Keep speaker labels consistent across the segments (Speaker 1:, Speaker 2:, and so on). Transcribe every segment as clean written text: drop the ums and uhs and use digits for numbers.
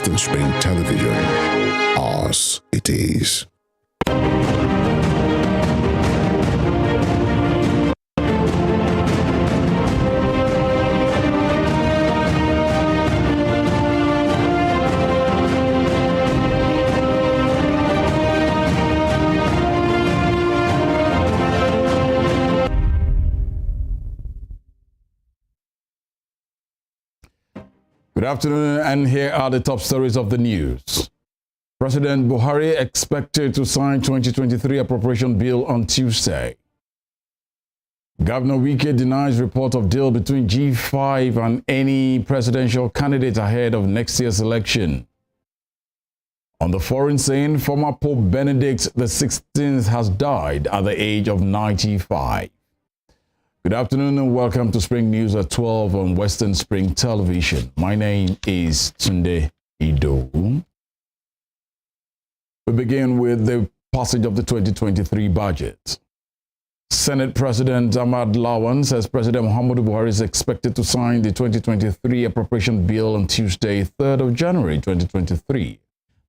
Speaker 1: Western Spring Television. Ours it is.
Speaker 2: Good afternoon, and here are the top stories of the news. President Buhari expected to sign 2023 appropriation bill on Tuesday. Governor Wike denies report of deal between G5 and any presidential candidate ahead of next year's election. On the foreign scene, former Pope Benedict XVI has died at the age of 95. Good afternoon and welcome to Spring News at 12 on Western Spring Television. My name is Tunde Ido. We begin with the passage of the 2023 budget. Senate President Ahmad Lawan says President Muhammadu Buhari is expected to sign the 2023 appropriation bill on Tuesday, 3rd of January 2023.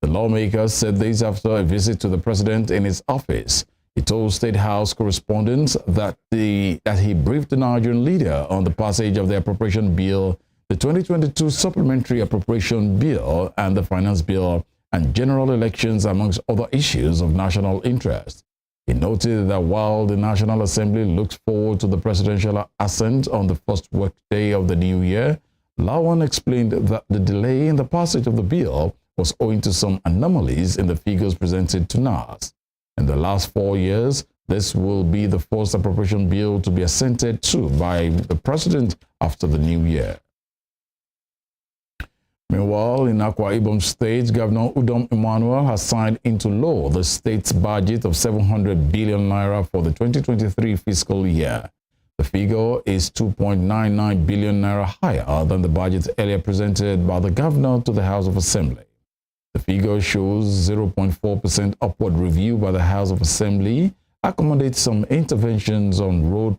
Speaker 2: The lawmaker said this after a visit to the president in his office. He told State House correspondents that he briefed the Nigerian leader on the passage of the appropriation bill, the 2022 supplementary appropriation bill, and the finance bill, and general elections, amongst other issues of national interest. He noted that while the National Assembly looks forward to the presidential assent on the first workday of the new year, Lawan explained that the delay in the passage of the bill was owing to some anomalies in the figures presented to NAS. In the last 4 years, this will be the first appropriation bill to be assented to by the president after the new year. Meanwhile, in Akwa Ibom State, Governor Udom Emmanuel has signed into law the state's budget of 700 billion naira for the 2023 fiscal year. The figure is 2.99 billion naira higher than the budget earlier presented by the governor to the House of Assembly. The figure shows 0.4% upward review by the House of Assembly, accommodates some interventions on road,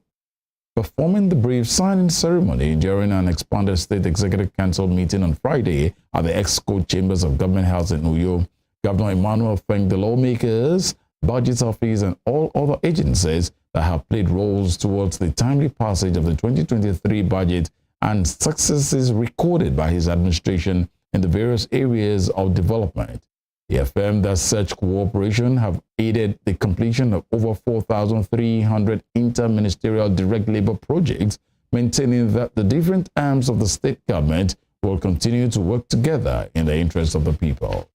Speaker 2: performing the brief signing ceremony during an expanded State Executive Council meeting on Friday at the Exco Chambers of Government House in Uyo. Governor Emmanuel thanked the lawmakers, budget office, and all other agencies that have played roles towards the timely passage of the 2023 budget and successes recorded by his administration in the various areas of development. He affirmed that such cooperation have aided the completion of over 4,300 inter-ministerial direct labor projects, maintaining that the different arms of the state government will continue to work together in the interest of the people.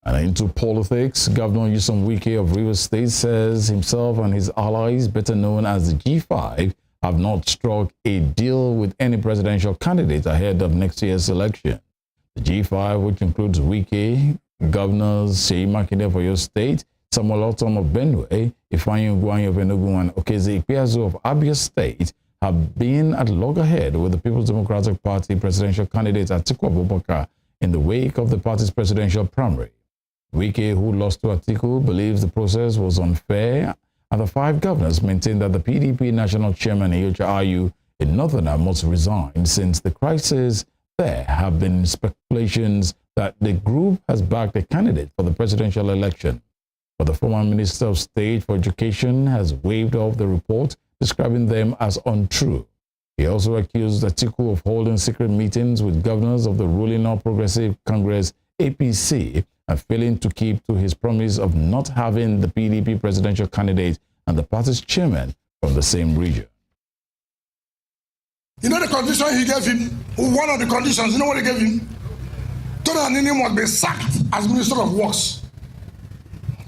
Speaker 2: And into politics, Governor Nyesom Wike of Rivers State says himself and his allies, better known as the G5, have not struck a deal with any presidential candidate ahead of next year's election. The G5, which includes Wike, Governors Seyi Makinde for your state, Samuel Otom of Benue, Ifeanyi Ugwuanyi of Enugu, and Okeze Ikpeazu of Abia State, have been at loggerhead with the People's Democratic Party presidential candidate Atiku Abubakar in the wake of the party's presidential primary. Wike, who lost to Atiku, believes the process was unfair, and the 5 governors maintain that the PDP national chairman Iyorchia Ayu, a northerner, must resign since the crisis. There have been speculations that the group has backed a candidate for the presidential election. But the former Minister of State for Education has waved off the report, describing them as untrue. He also accused Atiku of holding secret meetings with governors of the ruling All Progressive Congress APC and failing to keep to his promise of not having the PDP presidential candidate and the party's chairman from the same region.
Speaker 3: You know the condition he gave him? One of the conditions, you know what he gave him? Tony Anini must be sacked as Minister of Works.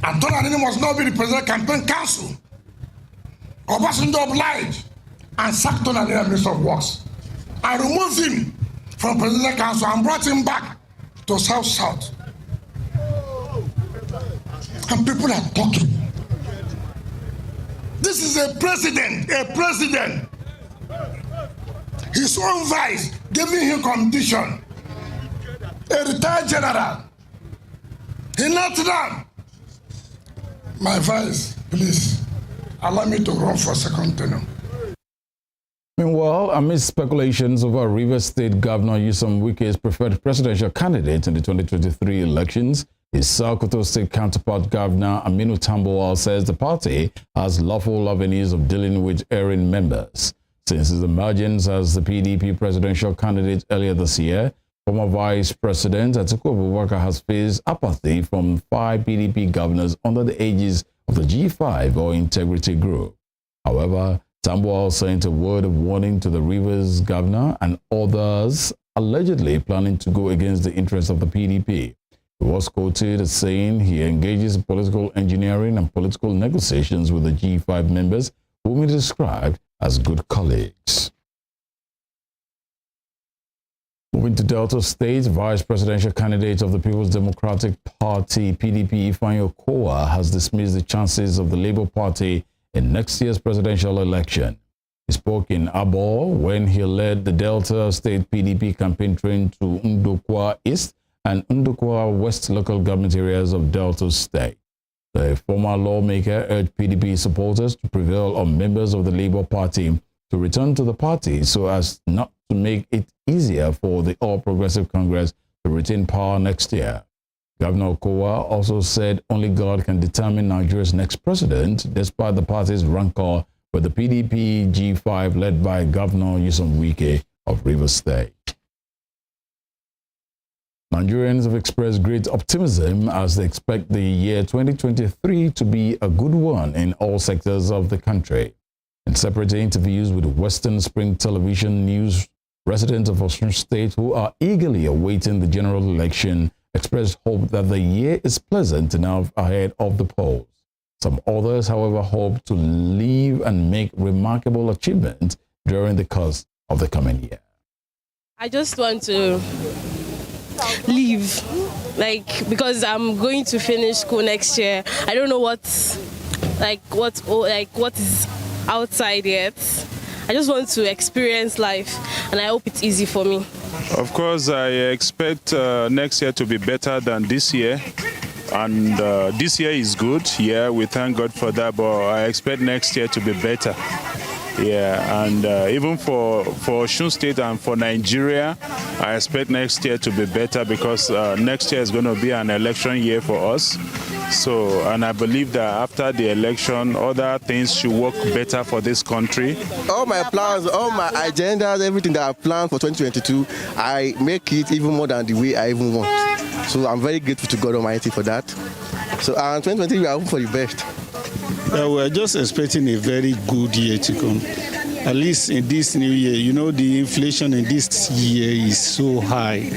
Speaker 3: And Tony Anini must not be the President Campaign Council. Obasanjo obliged and sacked Tony Anini as Minister of Works. I removed him from President Council and brought him back to South. And people are talking. This is a president. His own vice giving him condition. A retired general. He knelt down. My vice, please allow me to run for second tenure.
Speaker 2: Meanwhile, amid speculations over Rivers State Governor Nyesom Wike's preferred presidential candidate in the 2023 elections, his Sokoto State counterpart Governor Aminu Tambuwal says the party has lawful avenues of dealing with erring members. Since his emergence as the PDP presidential candidate earlier this year, former Vice President Atiku Abubakar has faced apathy from 5 PDP governors under the aegis of the G5 or Integrity Group. However, Tambuwal sent a word of warning to the Rivers governor and others allegedly planning to go against the interests of the PDP. He was quoted as saying he engages in political engineering and political negotiations with the G5 members, whom he described as good colleagues. Moving to Delta State, Vice Presidential candidate of the People's Democratic Party, PDP, Ifeanyi Okowa, has dismissed the chances of the Labour Party in next year's presidential election. He spoke in Abo when he led the Delta State PDP campaign train to Ndokwa East and Ndokwa West local government areas of Delta State. The former lawmaker urged PDP supporters to prevail on members of the Labour Party to return to the party so as not to make it easier for the All Progressive Congress to retain power next year. Governor Okowa also said only God can determine Nigeria's next president, despite the party's rancor with the PDP G5 led by Governor Nyesom Wike of Rivers State. Nigerians have expressed great optimism as they expect the year 2023 to be a good one in all sectors of the country. In separate interviews with Western Spring Television News, residents of Osun State who are eagerly awaiting the general election expressed hope that the year is pleasant enough ahead of the polls. Some others, however, hope to live and make remarkable achievements during the course of the coming year.
Speaker 4: I just want to live, because I'm going to finish school next year. I don't know what is outside yet. I just want to experience life, and I hope it's easy for me.
Speaker 5: Of course, I expect next year to be better than this year. And this year is good. Yeah, we thank God for that. But I expect next year to be better. Yeah, and even for Osun State and for Nigeria, I expect next year to be better because next year is going to be an election year for us. So, and I believe that after the election, other things should work better for this country.
Speaker 6: All my plans, all my agendas, everything that I planned for 2022, I make it even more than the way I even want. So I'm very grateful to God Almighty for that. So, 2023, we are hoping for the best.
Speaker 7: We're just expecting a very good year to come. At least in this new year, you know, the inflation in this year is so high.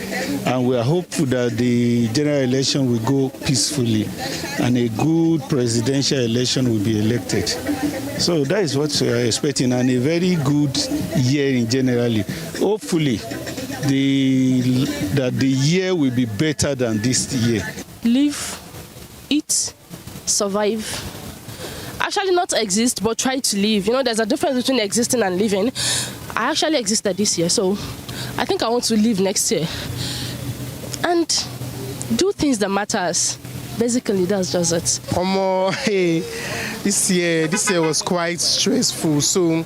Speaker 7: And we are hopeful that the general election will go peacefully and a good presidential election will be elected. So that is what we are expecting, and a very good year in generally. Hopefully, that the year will be better than this year.
Speaker 4: Live, eat, survive. Actually not exist, but try to live. You know, there's a difference between existing and living. I actually existed this year, so I think I want to live next year. And do things that matters. Basically, that's just it.
Speaker 8: Hey, this year was quite stressful. So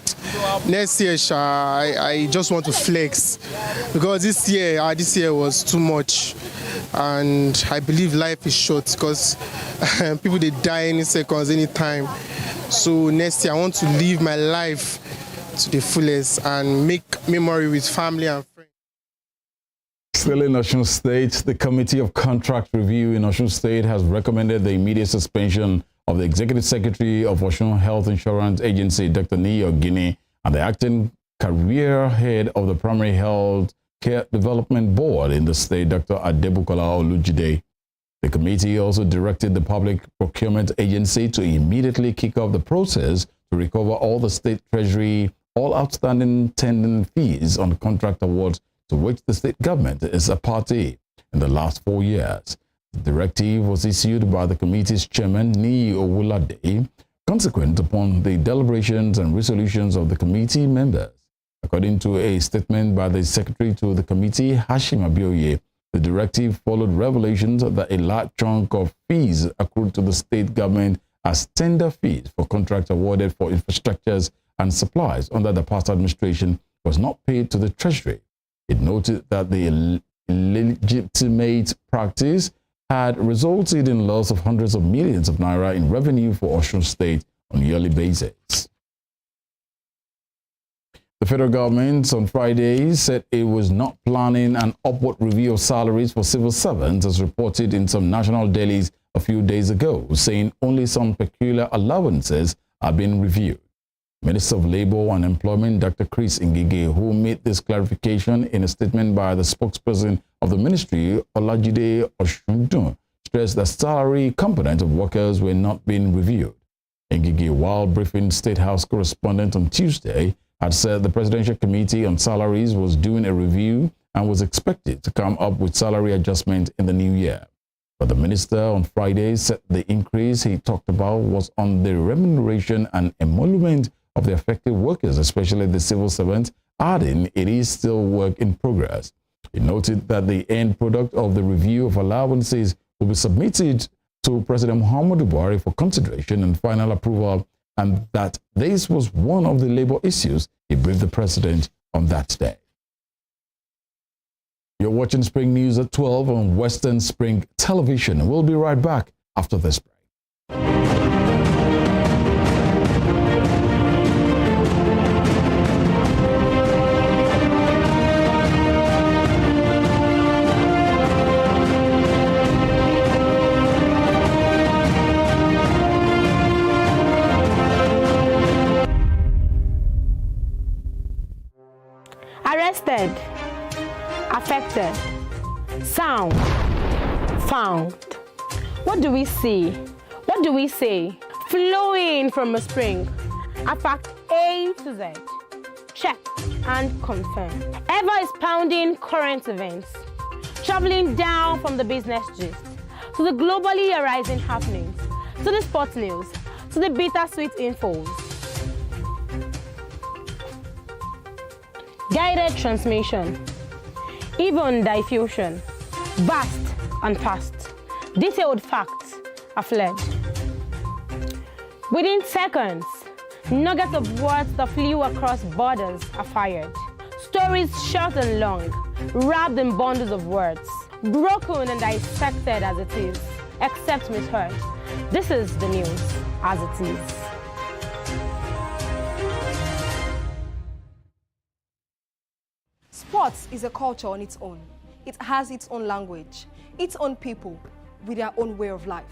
Speaker 8: next year, I just want to flex because this year was too much, and I believe life is short because people they die any seconds, any time. So next year, I want to live my life to the fullest and make memory with family and friends.
Speaker 2: Still in Osun State, the Committee of Contract Review in Osun State has recommended the immediate suspension of the Executive Secretary of Osun Health Insurance Agency, Dr. Niyi Ogini, and the acting career head of the Primary Health Care Development Board in the state, Dr. Adebukola Olujide. The committee also directed the Public Procurement Agency to immediately kick off the process to recover all the state treasury, all outstanding tending fees on contract awards to which the state government is a party in the last 4 years. The directive was issued by the committee's chairman, Niyi Owolade, consequent upon the deliberations and resolutions of the committee members. According to a statement by the secretary to the committee, Hashim Abioye, the directive followed revelations that a large chunk of fees accrued to the state government as tender fees for contracts awarded for infrastructures and supplies under the past administration was not paid to the Treasury. It noted that the illegitimate practice had resulted in loss of hundreds of millions of naira in revenue for Osun State on a yearly basis. The federal government on Friday said it was not planning an upward review of salaries for civil servants as reported in some national dailies a few days ago, saying only some peculiar allowances are being reviewed. Minister of Labour and Employment, Dr. Chris Ngige, who made this clarification in a statement by the spokesperson of the ministry, Olajide Oshundun, stressed that salary component of workers were not being reviewed. Ngige, while briefing State House correspondent on Tuesday, had said the Presidential Committee on Salaries was doing a review and was expected to come up with salary adjustment in the new year. But the minister on Friday said the increase he talked about was on the remuneration and emolument of the affected workers, especially the civil servants, adding it is still work in progress. He noted that the end product of the review of allowances will be submitted to President Muhammadu Buhari for consideration and final approval, and that this was one of the labor issues he briefed the president on that day. You're watching Spring News at 12 on Western Spring Television. We'll be right back after this break.
Speaker 9: Arrested, affected, sound, found. What do we see? What do we say? Flowing from a spring. A fact A to Z. Check and confirm. Eva is pounding current events. Traveling down from the business gist to the globally arising happenings, to the sports news, to the bittersweet infos. Guided transmission, even diffusion, vast and fast, detailed facts are fled. Within seconds, nuggets of words that flew across borders are fired. Stories short and long, wrapped in bundles of words, broken and dissected as it is, except misheard. This is the news as it is.
Speaker 10: Sports is a culture on its own. It has its own language, its own people, with their own way of life.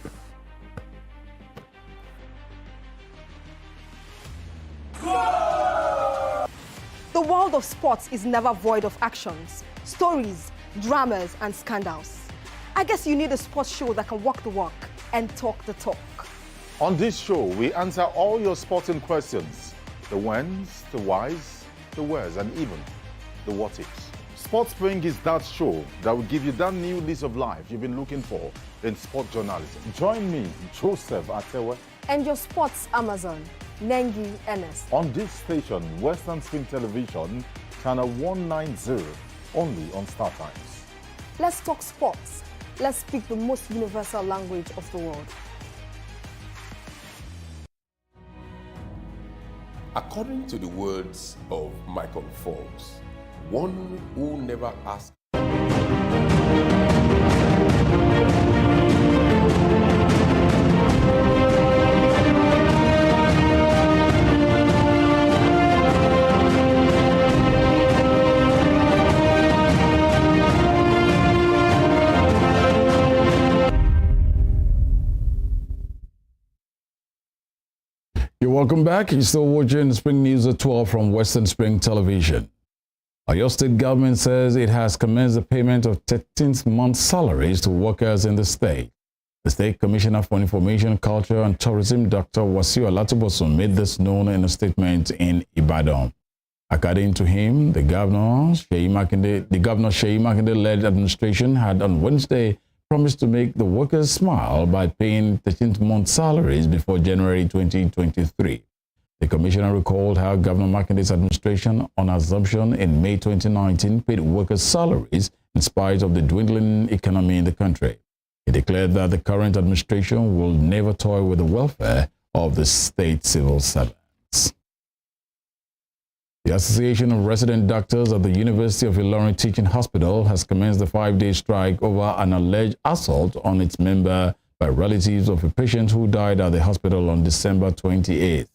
Speaker 10: The world of sports is never void of actions, stories, dramas, and scandals. I guess you need a sports show that can walk the walk and talk the talk.
Speaker 11: On this show, we answer all your sporting questions. The whens, the whys, the wheres, and even the what ifs. Sports Spring is that show that will give you that new lease of life you've been looking for in sport journalism. Join me, Joseph Atewe,
Speaker 10: And your sports Amazon, Nengi Ernest.
Speaker 11: on this station, Western Spring Television, channel 190, only on Star Times.
Speaker 10: Let's talk sports. Let's speak the most universal language of the world.
Speaker 12: According to the words of Michael Forbes, one who never asked.
Speaker 2: You're welcome back. You're still watching Spring News at 12 from Western Spring Television. Your state government says it has commenced the payment of 13th month salaries to workers in the state. The State Commissioner for Information, Culture and Tourism, Dr. Wasiu Alatubosun, made this known in a statement in Ibadan. According to him, the Governor Seyi Makinde-led administration had on Wednesday promised to make the workers smile by paying 13th month salaries before January 2023. The commissioner recalled how Governor Makinde's administration, on assumption in May 2019, paid workers' salaries in spite of the dwindling economy in the country. He declared that the current administration will never toy with the welfare of the state civil servants. The Association of Resident Doctors at the University of Ilorin Teaching Hospital has commenced a 5-day strike over an alleged assault on its member by relatives of a patient who died at the hospital on December 28th.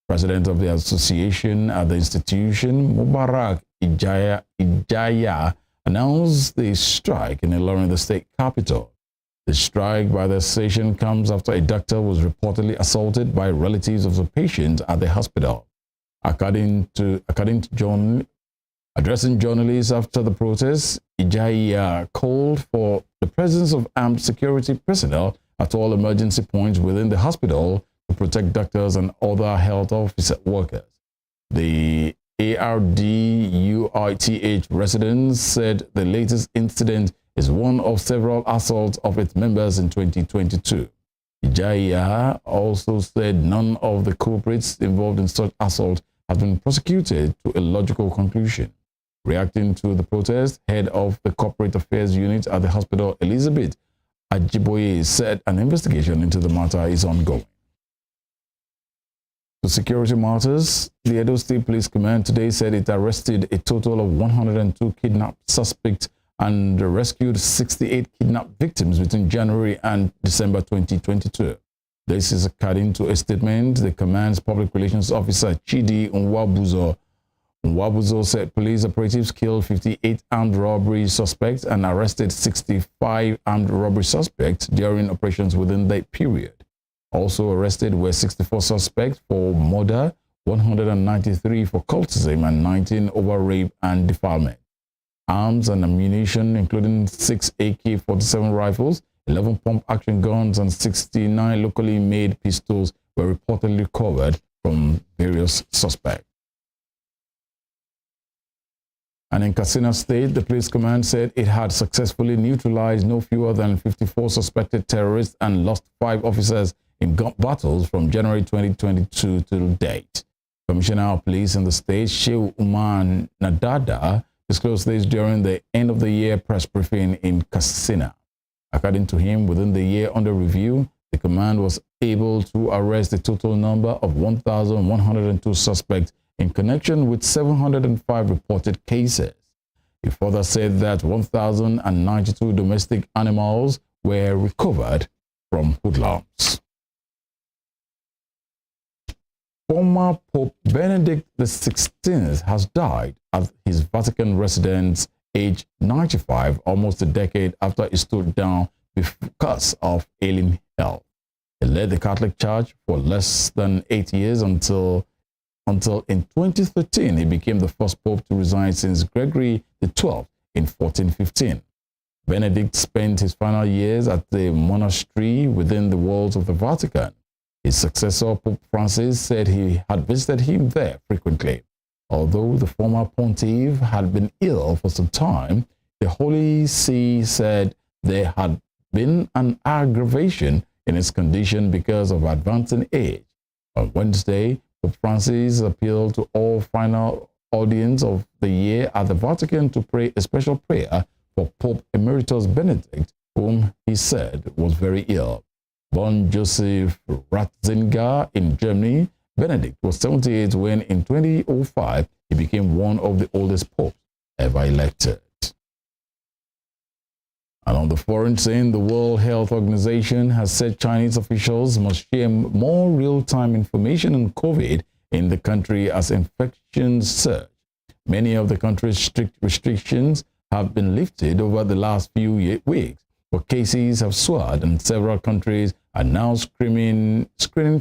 Speaker 2: President of the association at the institution, Mubarak Ijaya, announced the strike in Ilorin, the state capital. The strike by the association comes after a doctor was reportedly assaulted by relatives of the patient at the hospital. According to addressing journalists after the protest, Ijaya called for the presence of armed security personnel at all emergency points within the hospital to protect doctors and other health officer workers. The ARDUITH residents said the latest incident is one of several assaults of its members in 2022. Ijaya also said none of the culprits involved in such assault have been prosecuted to a logical conclusion. Reacting to the protest, head of the corporate affairs unit at the hospital, Elizabeth Ajiboye, said an investigation into the matter is ongoing. To security matters, the Edo State Police Command today said it arrested a total of 102 kidnapped suspects and rescued 68 kidnapped victims between January and December 2022. This is according to a statement the command's public relations officer, Chidi Nwabuzo. Nwabuzo said police operatives killed 58 armed robbery suspects and arrested 65 armed robbery suspects during operations within that period. Also arrested were 64 suspects for murder, 193 for cultism, and 19 over rape and defilement. Arms and ammunition, including 6 AK-47 rifles, 11 pump-action guns, and 69 locally made pistols were reportedly recovered from various suspects. And in Katsina State, the police command said it had successfully neutralized no fewer than 54 suspected terrorists and lost 5 officers in gun battles from January 2022 to date. Commissioner of Police in the state, Shehu Umar Nadada, disclosed this during the end-of-the-year press briefing in Katsina. According to him, within the year under review, the command was able to arrest a total number of 1,102 suspects in connection with 705 reported cases. He further said that 1,092 domestic animals were recovered from hoodlums. Former Pope Benedict XVI has died at his Vatican residence, aged 95, almost a decade after he stood down because of ailing health. He led the Catholic Church for less than 8 years until in 2013 he became the first pope to resign since Gregory XII in 1415. Benedict spent his final years at the monastery within the walls of the Vatican. His successor, Pope Francis, said he had visited him there frequently. Although the former pontiff had been ill for some time, the Holy See said there had been an aggravation in his condition because of advancing age. On Wednesday, Pope Francis appealed to all final audience of the year at the Vatican to pray a special prayer for Pope Emeritus Benedict, whom he said was very ill. Born Joseph Ratzinger in Germany, Benedict was 78 when in 2005 he became one of the oldest popes ever elected. And on the foreign scene, the World Health Organization has said Chinese officials must share more real-time information on COVID in the country as infections surge. Many of the country's strict restrictions have been lifted over the last few weeks, but cases have soared and several countries are now screening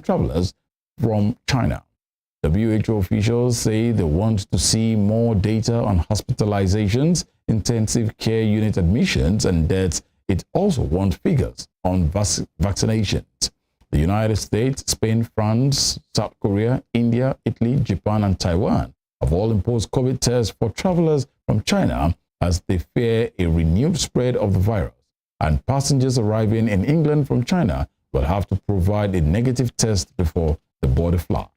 Speaker 2: travelers from China. WHO officials say they want to see more data on hospitalizations, intensive care unit admissions, and deaths. It also wants figures on vaccinations. The United States, Spain, France, South Korea, India, Italy, Japan, and Taiwan have all imposed COVID tests for travelers from China as they fear a renewed spread of the virus. And passengers arriving in England from China will have to provide a negative test before the border fly.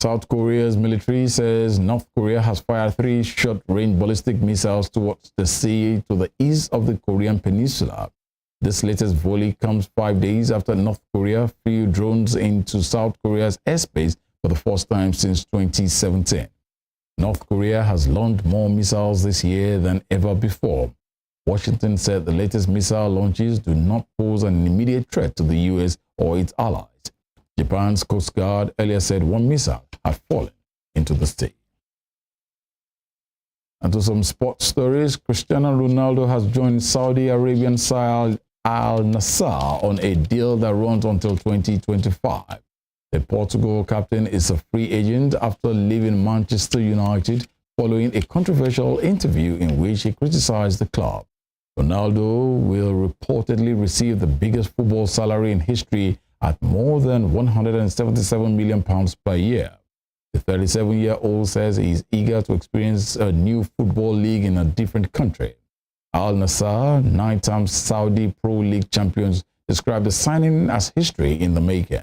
Speaker 2: South Korea's military says North Korea has fired 3 short-range ballistic missiles towards the sea to the east of the Korean peninsula. This latest volley comes 5 days after North Korea flew drones into South Korea's airspace for the first time since 2017. North Korea has launched more missiles this year than ever before. Washington said the latest missile launches do not pose an immediate threat to the U.S. or its allies. Japan's Coast Guard earlier said one missile had fallen into the sea. And to some sports stories, Cristiano Ronaldo has joined Saudi Arabian side Al Nassr on a deal that runs until 2025. The Portugal captain is a free agent after leaving Manchester United following a controversial interview in which he criticized the club. Ronaldo will reportedly receive the biggest football salary in history at more than £177 million per year. The 37-year-old says he is eager to experience a new football league in a different country. Al Nassr, 9-time Saudi Pro League champions, described the signing as history in the making.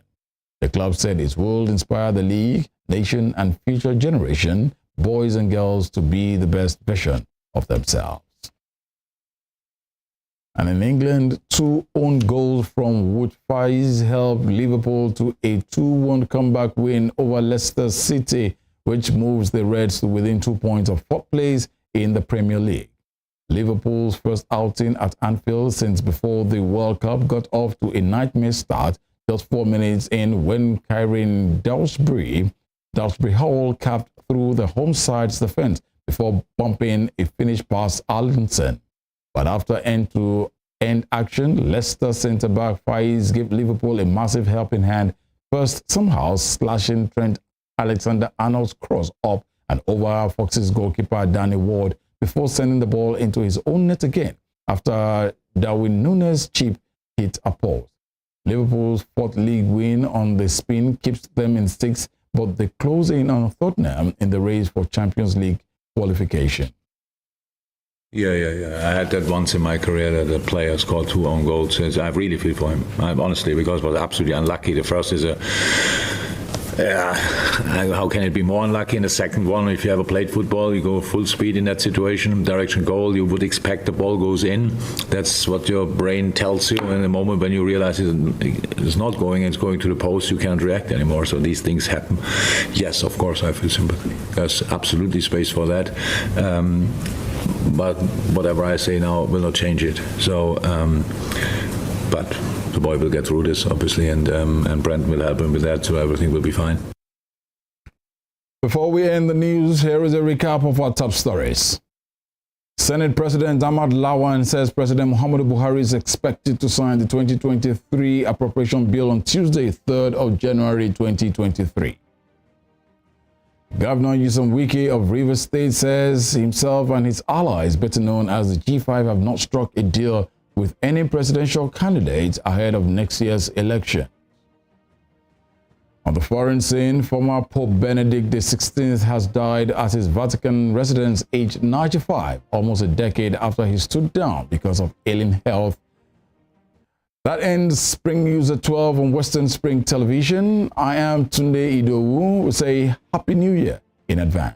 Speaker 2: The club said it will inspire the league, nation, and future generation, boys and girls, to be the best version of themselves. And in England, 2 own goals from Wout Faes helped Liverpool to a 2-1 comeback win over Leicester City, which moves the Reds to within 2 points of 4th place in the Premier League. Liverpool's first outing at Anfield since before the World Cup got off to a nightmare start just 4 minutes in when Kieran Dewsbury Hall capped through the home side's defense before bumping a finish past Alisson. But after end-to-end action, Leicester centre-back Faes gave Liverpool a massive helping hand, first somehow slashing Trent Alexander-Arnold's cross up and over Fox's goalkeeper Danny Ward before sending the ball into his own net again after Darwin Núñez chip hit a post. Liverpool's 4th league win on the spin keeps them in 6th, but they close in on Tottenham in the race for Champions League qualification.
Speaker 13: Yeah. I had that once in my career that a player scored 2 own goals. I really feel for him, honestly, because it was absolutely unlucky. The first is how can it be more unlucky? In the second one, if you ever played football, you go full speed in that situation, direction goal, you would expect the ball goes in. That's what your brain tells you. In the moment when you realize it's not going, it's going to the post, you can't react anymore. So these things happen. Yes, of course, I feel sympathy. There's absolutely space for that. But whatever I say now will not change it. So, but the boy will get through this, obviously, and Brent will help him with that, so everything will be fine.
Speaker 2: Before we end the news, here is a recap of our top stories. Senate President Ahmad Lawan says President Muhammadu Buhari is expected to sign the 2023 appropriation bill on Tuesday, 3rd of January 2023. Governor Nyesom Wike of Rivers State says himself and his allies, better known as the G5, have not struck a deal with any presidential candidates ahead of next year's election. On the foreign scene, former Pope Benedict XVI has died at his Vatican residence aged 95, almost a decade after he stood down because of ailing health. That ends Spring News at 12 on Western Spring Television. I am Tunde Idowu. We say Happy New Year in advance.